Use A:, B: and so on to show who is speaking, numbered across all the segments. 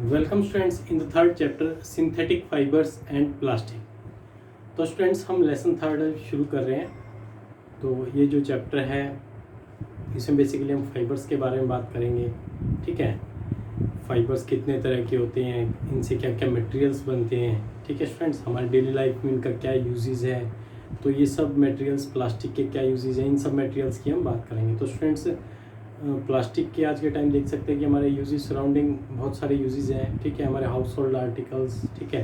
A: Welcome students in the third chapter synthetic fibres and plastic. तो students हम lesson third शुरू कर रहे हैं। तो ये जो चैप्टर है इसमें बेसिकली हम फाइबर्स के बारे में बात करेंगे। ठीक है, फाइबर्स कितने तरह के होते हैं, इनसे क्या क्या मटेरियल्स बनते हैं। ठीक है स्टूडेंट्स, हमारे डेली लाइफ में इनका क्या यूजेस है, तो ये सब मटेरियल्स प्लास्टिक के क्या यूजेस हैं, इन सब मटेरियल्स की हम बात करेंगे। तो स्टूडेंट्स प्लास्टिक के आज के टाइम देख सकते हैं कि हमारे यूजेस सराउंडिंग बहुत सारे यूजेस हैं। ठीक है, हमारे हाउस होल्ड आर्टिकल्स, ठीक है,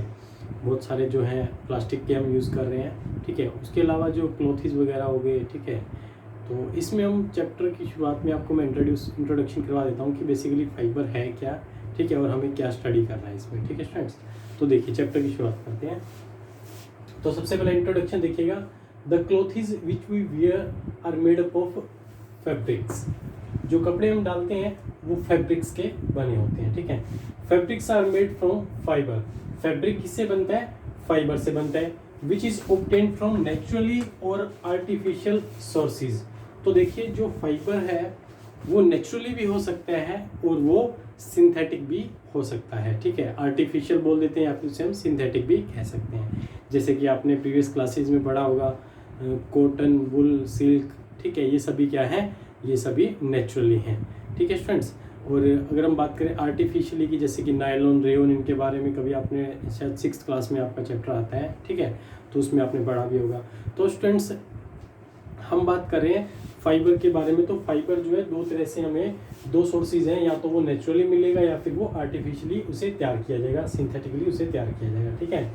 A: बहुत सारे जो हैं प्लास्टिक के हम यूज़ कर रहे हैं। ठीक है, उसके अलावा जो क्लोथीज वगैरह हो गए। ठीक है, तो इसमें हम चैप्टर की शुरुआत में आपको मैं इंट्रोडक्शन करवा देता हूँ कि बेसिकली फाइबर है क्या। ठीक है, और हमें क्या स्टडी करना है इसमें। ठीक है स्टूडेंट्स, तो देखिए चैप्टर की शुरुआत करते हैं। तो सबसे पहले इंट्रोडक्शन देखिएगा। The clothes which we wear are made up of fabrics. जो कपड़े हम डालते हैं वो फैब्रिक्स के बने होते हैं। ठीक है, fabrics are made from fibre. Fabric किससे बनता है? फाइबर से बनता है। Which is obtained from naturally और आर्टिफिशियल सोर्सेज। तो देखिए जो फाइबर है वो नेचुरली भी हो सकता है और वो सिंथेटिक भी हो सकता है। ठीक है, आर्टिफिशियल बोल देते हैं या फिर उसे हम सिंथेटिक भी कह सकते हैं। जैसे कि आपने प्रीवियस क्लासेज में पढ़ा होगा कॉटन, वुल, सिल्क। ठीक है, ये सभी क्या है? ये सभी नेचुरली हैं। ठीक है स्टूडेंट्स, और अगर हम बात करें आर्टिफिशियली की, जैसे कि नायलॉन, रेयोन, इनके बारे में कभी आपने शायद 6th क्लास में आपका चैप्टर आता है। ठीक है, तो उसमें आपने पढ़ा भी होगा। तो स्टूडेंट्स हम बात कर रहे हैं फाइबर के बारे में। तो फाइबर जो है दो तरह से, हमें दो सोर्सेज हैं, या तो वो नेचुरली मिलेगा या फिर वो आर्टिफिशियली उसे तैयार किया जाएगा, सिंथेटिकली उसे तैयार किया जाएगा। ठीक है,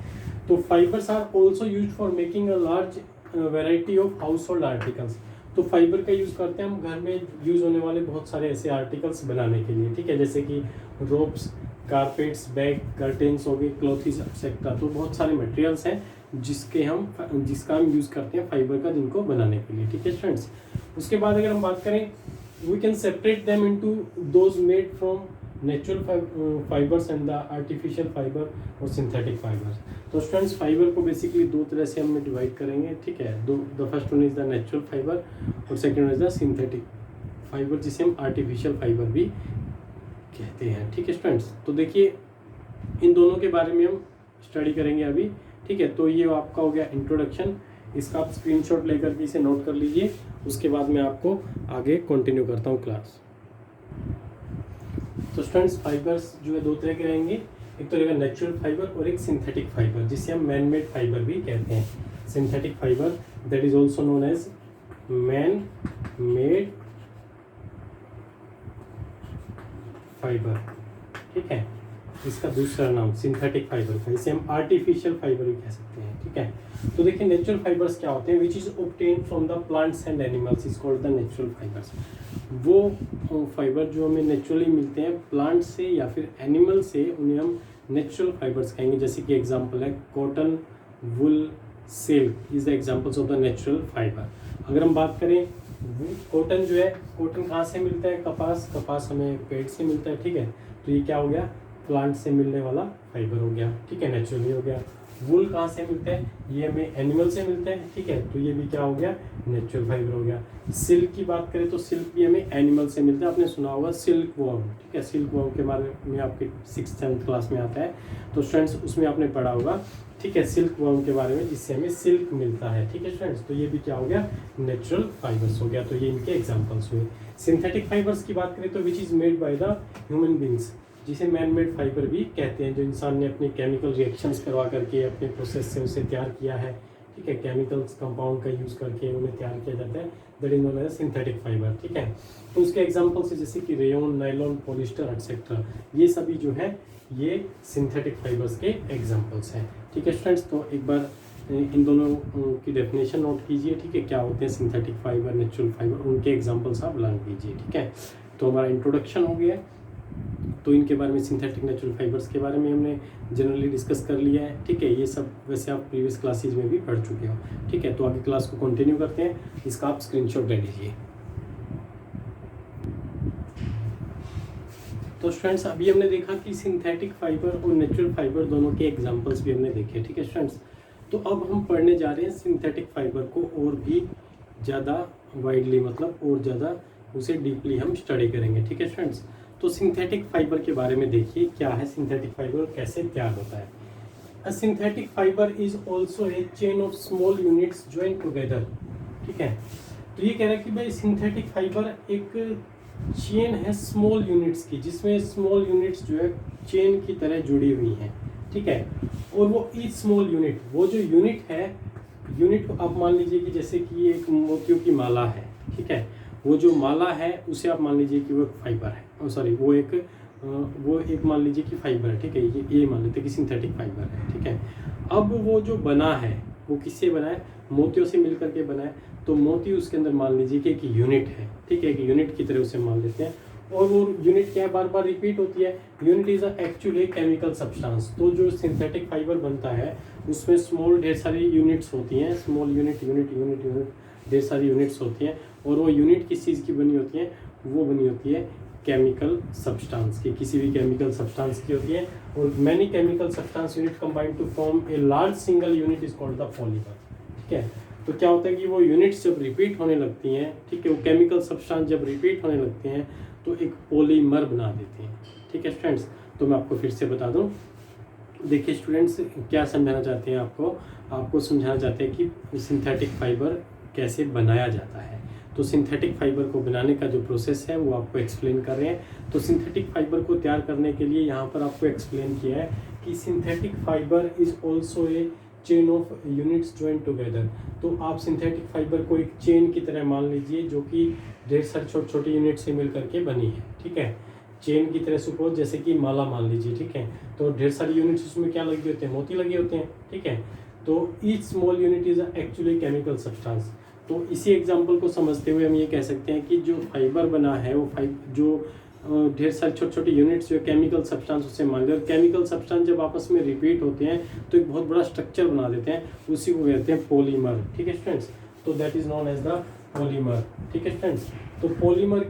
A: तो fibres are also use for making a large variety of household articles. तो फाइबर का यूज़ करते हैं हम घर में यूज़ होने वाले बहुत सारे ऐसे आर्टिकल्स बनाने के लिए। ठीक है, जैसे कि रोप्स, कारपेट्स, बैग, कर्टेन्स हो गए, क्लॉथीज एक्सेट्रा। तो बहुत सारे मटेरियल्स हैं जिसका हम यूज़ करते हैं फाइबर का, जिनको बनाने के लिए। ठीक है स्टूडेंट्स, उसके बाद अगर हम बात करें we can separate them into those made from natural fibres and the artificial fibre or synthetic fibres. तो स्टूडेंट्स फाइबर को बेसिकली दो तरह से हम डिवाइड करेंगे। ठीक है, the first one is the natural fibre और second one is the synthetic fibre, जिसे हम आर्टिफिशियल फाइबर भी कहते हैं। ठीक है स्टूडेंट्स, तो देखिए इन दोनों के बारे में हम स्टडी करेंगे अभी। ठीक है, तो ये आपका हो गया इंट्रोडक्शन। इसका आप स्क्रीनशॉट लेकर के इसे नोट कर लीजिए, उसके बाद मैं आपको आगे कंटिन्यू करता हूँ क्लास। तो स्टूडेंट्स फाइबर्स जो है दो तरह के रहेंगे, एक तो रहेगा नेचुरल फाइबर और एक सिंथेटिक फाइबर, जिसे हम मैन मेड फाइबर भी कहते हैं। Synthetic fibre that is also known as man made fibre. ठीक है, इसका दूसरा नाम सिंथेटिक फाइबर का, इसे हम आर्टिफिशियल फाइबर भी कह सकते हैं। ठीक है, तो देखिए नेचुरल फाइबर्स क्या होते हैं? विच is obtained from the plants and animals is called the natural fibres. वो फाइबर जो हमें नेचुरली मिलते हैं प्लांट से या फिर एनिमल से, उन्हें हम नेचुरल फाइबर्स कहेंगे। जैसे कि एग्जांपल है cotton, wool, silk is the examples of the natural fibre. अगर हम बात करें कॉटन जो है, कॉटन कहाँ से मिलता है? कपास हमें पेड़ से मिलता है। ठीक है, तो ये क्या हो गया? प्लांट से मिलने वाला फाइबर हो गया। ठीक है, नेचुरली हो गया। वूल कहाँ से मिलता है? ये हमें एनिमल से मिलता है। ठीक है, तो ये भी क्या हो गया? नेचुरल फाइबर हो गया। सिल्क की बात करें तो सिल्क भी हमें एनिमल से मिलता है। आपने सुना होगा सिल्क वॉर्म। ठीक है, सिल्क वॉर्म के बारे में आपके 6th-7th क्लास में आता है, तो स्टूडेंट्स उसमें आपने पढ़ा होगा। ठीक है, सिल्क वॉर्म के बारे में, जिससे हमें सिल्क मिलता है। ठीक है स्टूडेंट्स, तो ये भी क्या हो गया? नेचुरल फाइबर्स हो गया। तो ये इनके एग्जाम्पल्स हुए। सिंथेटिक फाइबर्स की बात करें तो which is made by the human beings, जिसे मैन मेड फाइबर भी कहते हैं, जो इंसान ने अपने केमिकल रिएक्शंस करवा करके अपने प्रोसेस से उसे तैयार किया है। ठीक है, केमिकल्स कंपाउंड का यूज़ करके उन्हें तैयार किया जाता है, that is known as synthetic fibre. ठीक है, तो उसके एग्जांपल्स जैसे कि रेयोन, नायलॉन, पॉलिस्टर एक्सेट्रा, ये सभी जो है ये सिंथेटिक फाइबर्स के एग्जाम्पल्स हैं। ठीक है स्टूडेंट्स, तो एक बार इन दोनों की डेफिनेशन नोट कीजिए। ठीक है, क्या होते हैं सिंथेटिक फाइबर, नेचुरल फाइबर, उनके एग्जाम्पल्स आप लर्न कीजिए। ठीक है, तो हमारा इंट्रोडक्शन हो गया। तो इनके बारे में सिंथेटिक नेचुरल फाइबर्स के बारे में हमने जनरली डिस्कस कर लिया है। ठीक है, ये सब वैसे आप प्रीवियस क्लासेज में भी पढ़ चुके हो। ठीक है, तो आगे क्लास को कंटिन्यू करते हैं, इसका आप स्क्रीनशॉट ले लीजिए। तो स्टूडेंट्स अभी हमने देखा कि सिंथेटिक फाइबर और नेचुरल फाइबर दोनों के एग्जांपल्स भी हमने देखे। ठीक है स्टूडेंट्स, तो अब हम पढ़ने जा रहे हैं सिंथेटिक फाइबर को और भी ज़्यादा वाइडली, मतलब और ज़्यादा उसे डीपली हम स्टडी करेंगे। ठीक है स्टूडेंट्स, तो सिंथेटिक फाइबर के बारे में देखिए, क्या है सिंथेटिक फाइबर, कैसे तैयार होता है। अ synthetic fibre is also a chain of small units join together. ठीक है, तो ये कह रहा है कि भाई सिंथेटिक फाइबर एक चेन है स्मॉल यूनिट्स की, जिसमें स्मॉल यूनिट्स जो है चेन की तरह जुड़ी हुई हैं। ठीक है, और वो ईच स्मॉल यूनिट, वो जो यूनिट है, यूनिट को आप मान लीजिए कि जैसे कि एक मोतियों की माला है। ठीक है, वो जो माला है उसे आप मान लीजिए कि वो एक फाइबर है, सॉरी वो एक मान लीजिए कि फाइबर है। ठीक है, ये मान लेते हैं कि सिंथेटिक फाइबर है। ठीक है, अब वो जो बना है वो किससे बना है, मोतियों से मिलकर के बना है, तो मोती उसके अंदर मान लीजिए कि एक यूनिट है। ठीक है, एक यूनिट की तरह उसे मान लेते हैं, और वो यूनिट क्या है, बार बार रिपीट होती है। Unit is actually chemical substance. तो जो सिंथेटिक फाइबर बनता है उसमें स्मॉल ढेर सारी यूनिट्स होती हैं, small unit unit unit unit ढेर सारी यूनिट्स होती हैं, और वो यूनिट किस चीज़ की बनी होती है, वो बनी होती है केमिकल सब्सटेंस की, किसी भी केमिकल सब्सटेंस की होती है। और many chemical substance unit combined to form a large single unit is called the polymer. ठीक है, तो क्या होता है कि वो यूनिट्स जब रिपीट होने लगती हैं, ठीक है, वो केमिकल सब्सटेंस जब रिपीट होने लगते हैं तो एक पॉलीमर बना देते हैं। ठीक है स्टूडेंट्स, तो मैं आपको फिर से बता दूं, देखिए स्टूडेंट्स क्या समझाना चाहते हैं, आपको समझाना चाहते हैं कि सिंथेटिक फाइबर कैसे बनाया जाता है। तो सिंथेटिक फाइबर को बनाने का जो प्रोसेस है वो आपको एक्सप्लेन कर रहे हैं। तो सिंथेटिक फाइबर को तैयार करने के लिए यहाँ पर आपको एक्सप्लेन किया है कि synthetic fibre is also a chain of units join together. तो आप सिंथेटिक फाइबर को एक चेन की तरह मान लीजिए, जो कि ढेर सारे छोटे छोटे यूनिट से मिल करके बनी है। ठीक है, चेन की तरह सपोज जैसे कि माला मान लीजिए। ठीक है, तो ढेर सारी यूनिट्स उसमें क्या लगे होते हैं, मोती लगे होते हैं। ठीक है, तो each small unit is actually chemical substance. तो इसी एग्जांपल को समझते हुए हम ये कह सकते हैं कि जो फाइबर बना है वो जो ढेर सारे छोटे छोटे यूनिट्स जो केमिकल सब्सटेंस उससे मान लो, केमिकल सब्सटेंस जब आपस में रिपीट होते हैं तो एक बहुत बड़ा स्ट्रक्चर बना देते हैं, उसी को कहते हैं पॉलीमर। ठीक है स्टूडेंट्स, तो that is known as the polymer. ठीक है स्टूडेंट्स, तो पॉलीमर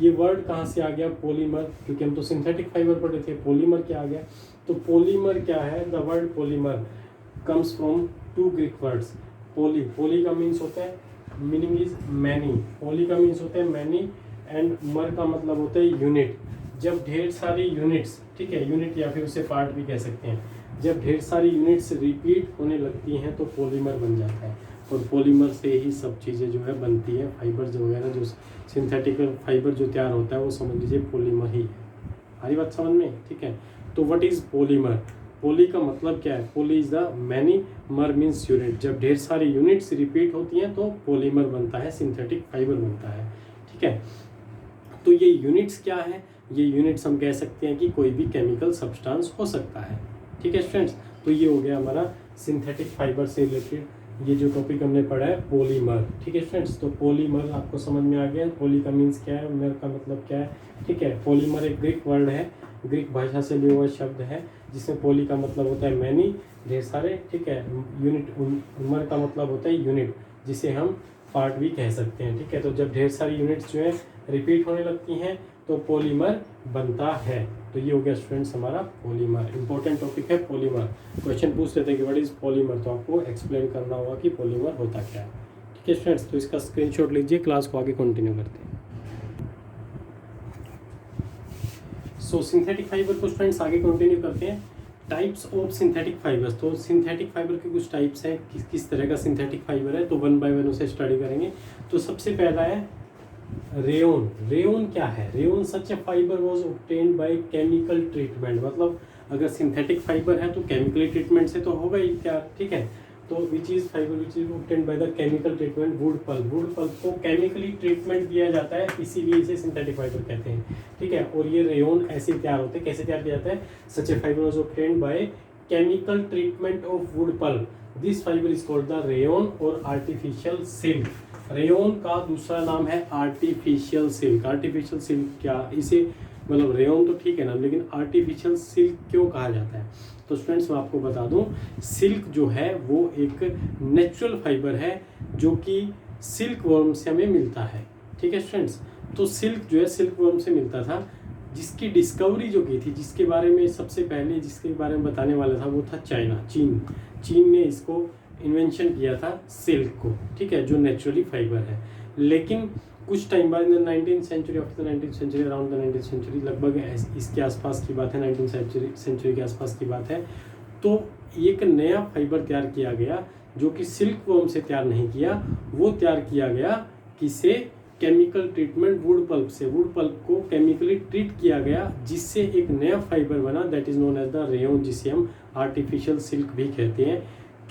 A: ये वर्ड कहाँ से आ गया, पॉलीमर, क्योंकि हम तो सिंथेटिक फाइबर पढ़े थे, पॉलीमर क्या आ गया। तो पॉलीमर क्या है, the word polymer comes from two Greek words. Poly का मीन्स होता है, मीनिंग इज मैनी, पोली का मीन्स होता है मैनी, एंड मर का मतलब होता है यूनिट। जब ढेर सारी यूनिट्स, ठीक है, यूनिट या फिर उसे पार्ट भी कह सकते हैं, जब ढेर सारी यूनिट्स रिपीट होने लगती हैं तो पॉलीमर बन जाता है, और पॉलीमर से ही सब चीज़ें जो है बनती है। फाइबर जो वगैरह जो सिंथेटिक फाइबर जो तैयार होता है वो समझ लीजिए पॉलीमर ही है। हमारी बात समझ में, ठीक है। तो व्हाट इज पॉलीमर, पोली का मतलब क्या है, पोली इज द मैनी, मर मीन्स यूनिट। जब ढेर सारी यूनिट्स रिपीट होती हैं तो पॉलीमर बनता है, सिंथेटिक फाइबर बनता है। ठीक है, तो ये यूनिट्स क्या है, ये यूनिट्स हम कह सकते हैं कि कोई भी केमिकल सब्सटेंस हो सकता है। ठीक है स्टूडेंट्स, तो ये हो गया हमारा सिंथेटिक फाइबर से रिलेटेड ये जो टॉपिक हमने पढ़ा है पॉलीमर। ठीक है स्टूडेंट्स, तो पॉलीमर आपको समझ में आ गया, पोली का मीन्स क्या है, मर का मतलब क्या है। ठीक है, पॉलीमर एक ग्रीक वर्ड है, ग्रीक भाषा से लिया हुआ शब्द है, जिसमें पोली का मतलब होता है मैनी, ढेर सारे। ठीक है, यूनिट, मर का मतलब होता है यूनिट, जिसे हम पार्ट भी कह सकते हैं। ठीक है, तो जब ढेर सारी यूनिट्स जो है रिपीट होने लगती हैं तो पॉलीमर बनता है। तो ये हो गया स्टूडेंट्स हमारा पॉलीमर, इंपॉर्टेंट टॉपिक है पॉलीमर। क्वेश्चन पूछ लेते हैं कि व्हाट इज पॉलीमर, तो आपको एक्सप्लेन करना होगा कि पॉलीमर होता क्या है। ठीक है स्टूडेंट्स, तो इसका स्क्रीनशॉट लीजिए, क्लास को आगे कंटिन्यू करते हैं। सो सिंथेटिक फाइबर को स्टूडेंट्स आगे कंटिन्यू करते हैं। टाइप्स ऑफ सिंथेटिक फाइबर्स, तो सिंथेटिक फाइबर के कुछ टाइप्स हैं, किस तरह का सिंथेटिक फाइबर है, तो वन बाय वन उसे स्टडी करेंगे। तो सबसे पहला है रेयोन। रेयोन क्या है, rayon such a fibre was obtained by chemical treatment. मतलब अगर सिंथेटिक फाइबर है तो केमिकली ट्रीटमेंट से तो होगा ही क्या। ठीक है, तो which is fibre which is obtained by the chemical treatment, wood pulp. Would pulp को केमिकली ट्रीटमेंट दिया जाता है, इसीलिए इसे सिंथेटिक फाइबर कहते हैं। ठीक है, और ये रेयोन ऐसे तैयार होते हैं, कैसे तैयार किया जाता है, such a fibre was obtained by chemical treatment of wood pulp, this fibre is called the rayon or artificial silk. Rayon का दूसरा नाम है आर्टिफिशियल सिल्क। आर्टिफिशियल सिल्क क्या, इसे मतलब रेयोन तो ठीक है ना, लेकिन आर्टिफिशियल सिल्क क्यों कहा जाता है। तो स्टूडेंट्स मैं आपको बता दूं, सिल्क जो है वो एक नेचुरल फाइबर है जो कि सिल्क वर्म से हमें मिलता है। ठीक है स्टूडेंट्स, तो सिल्क जो है सिल्क वर्म से मिलता था, जिसकी डिस्कवरी जो की थी, जिसके बारे में सबसे पहले जिसके बारे में बताने वाला था वो था चाइना, चीन ने इसको इन्वेंशन किया था सिल्क को। ठीक है, जो नेचुरली फाइबर है। लेकिन कुछ टाइम बाद in the 19th century, after the 19th century, around the 19th century, लगभग इसके आसपास की बात है, 19th सेंचुरी के आसपास की बात है, तो एक नया फाइबर तैयार किया गया जो कि सिल्क वर्म से तैयार नहीं किया, वो तैयार किया गया किसे, केमिकल ट्रीटमेंट वुड पल्प से। वुड पल्प को केमिकली ट्रीट किया गया जिससे एक नया फाइबर बना, that is known as the rayon, जिसे हम आर्टिफिशियल सिल्क भी कहते हैं।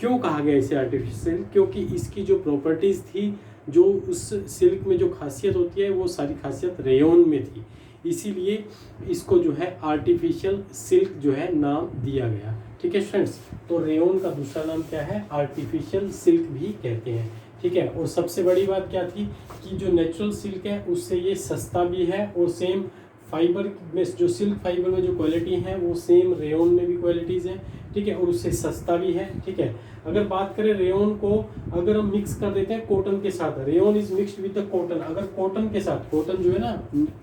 A: क्यों कहा गया इसे आर्टिफिशियल सिल्क? क्योंकि इसकी जो प्रॉपर्टीज थी, जो उस सिल्क में जो खासियत होती है, वो सारी खासियत रेयन में थी, इसीलिए इसको जो है आर्टिफिशियल सिल्क जो है नाम दिया गया। ठीक है फ्रेंड्स, तो रेयन का दूसरा नाम क्या है, आर्टिफिशियल सिल्क भी कहते हैं। ठीक है, और सबसे बड़ी बात क्या थी कि जो नेचुरल सिल्क है उससे ये सस्ता भी है, और सेम फाइबर में जो सिल्क फाइबर में जो क्वालिटी है वो सेम रेयन में भी क्वालिटीज़ हैं। ठीक है, और उससे सस्ता भी है। ठीक है, अगर बात करें रेयन को, अगर हम मिक्स कर देते हैं कॉटन के साथ, rayon is mixed with the cotton, अगर कॉटन के साथ, कॉटन जो है ना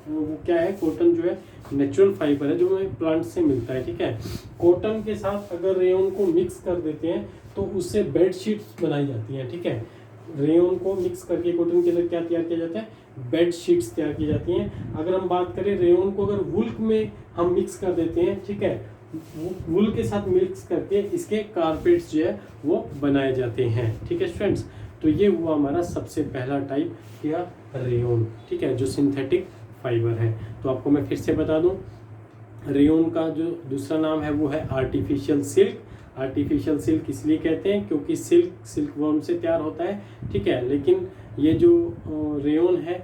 A: वो क्या है, कॉटन जो है नेचुरल फाइबर है जो हमें प्लांट से मिलता है। ठीक है, कॉटन के साथ अगर रेयन को मिक्स कर देते हैं तो उससे बेडशीट्स बनाई जाती हैं। ठीक है, रेयन को मिक्स करके कॉटन के साथ क्या तैयार किया जाता है, बेड शीट्स तैयार की जाती हैं। अगर हम बात करें रेयन को अगर वुल में हम मिक्स कर देते हैं, ठीक है, वुल के साथ मिक्स करके इसके कारपेट्स जो है वो बनाए जाते हैं। ठीक है स्टूडेंट्स, तो ये हुआ हमारा सबसे पहला टाइप क्या, रेयन। ठीक है, जो सिंथेटिक फाइबर है। तो आपको मैं फिर से बता दूं, रेयन का जो दूसरा नाम है वो है आर्टिफिशियल सिल्क। आर्टिफिशियल सिल्क इसलिए कहते हैं क्योंकि सिल्क वर्म से तैयार होता है। ठीक है, लेकिन ये जो रेयन है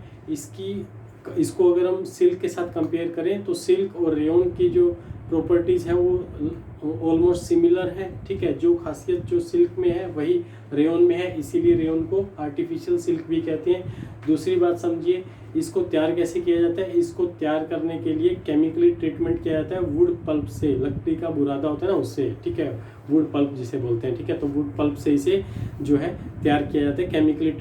A: इसको अगर हम सिल्क के साथ कंपेयर करें तो सिल्क और रेयन की जो प्रॉपर्टीज़ है वो ऑलमोस्ट सिमिलर है। ठीक है, जो खासियत जो सिल्क में है वही रेयन में है, इसीलिए रेयन को आर्टिफिशियल सिल्क भी कहते हैं। दूसरी बात समझिए, इसको तैयार कैसे किया जाता है, इसको तैयार करने के लिए केमिकली ट्रीटमेंट किया जाता है वुड पल्प से, लकड़ी का बुरादा होता है ना उससे। ठीक है, वुड पल्प जिसे बोलते हैं। ठीक है, तो वुड पल्प से इसे जो है तैयार किया जाता है केमिकल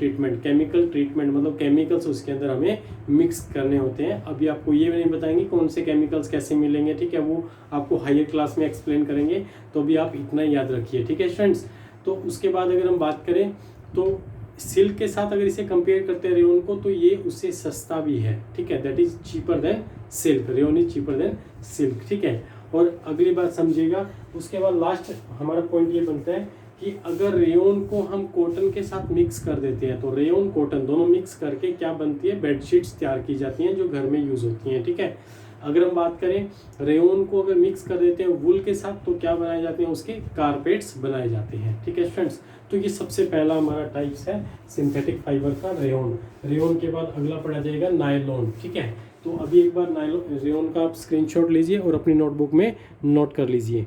A: ट्रीटमेंट मतलब केमिकल्स उसके अंदर हमें मिक्स करने होते हैं। अभी आपको ये नहीं बताएंगे कौन से केमिकल्स कैसे मिलेंगे। ठीक है, वो आपको हायर क्लास में एक्सप्लेन करेंगे, तो अभी आप इतना याद रखिए। ठीक है स्टूडेंट्स, तो उसके बाद अगर हम बात करें तो सिल्क के साथ अगर इसे कंपेयर करते हैं रेयन को, तो ये उससे सस्ता भी है। ठीक है, that is cheaper than silk, rayon is cheaper than silk. ठीक है, और अगली बात समझिएगा, उसके बाद लास्ट हमारा पॉइंट ये बनता है कि अगर रेयन को हम कॉटन के साथ मिक्स कर देते हैं तो रेयन कॉटन दोनों मिक्स करके क्या बनती है, बेडशीट्स तैयार की जाती हैं जो घर में यूज होती हैं। ठीक है, अगर हम बात करें रेयन को अगर मिक्स कर देते हैं वुल के साथ तो क्या बनाए जाते हैं, उसके कारपेट्स बनाए जाते हैं। ठीक है फ्रेंड्स, तो ये सबसे पहला हमारा टाइप्स है सिंथेटिक फाइबर का रेयन। रेयन के बाद अगला पढ़ा जाएगा नायलॉन। ठीक है, तो अभी एक बार रेयन का आप स्क्रीनशॉट लीजिए और अपनी नोटबुक में नोट कर लीजिए।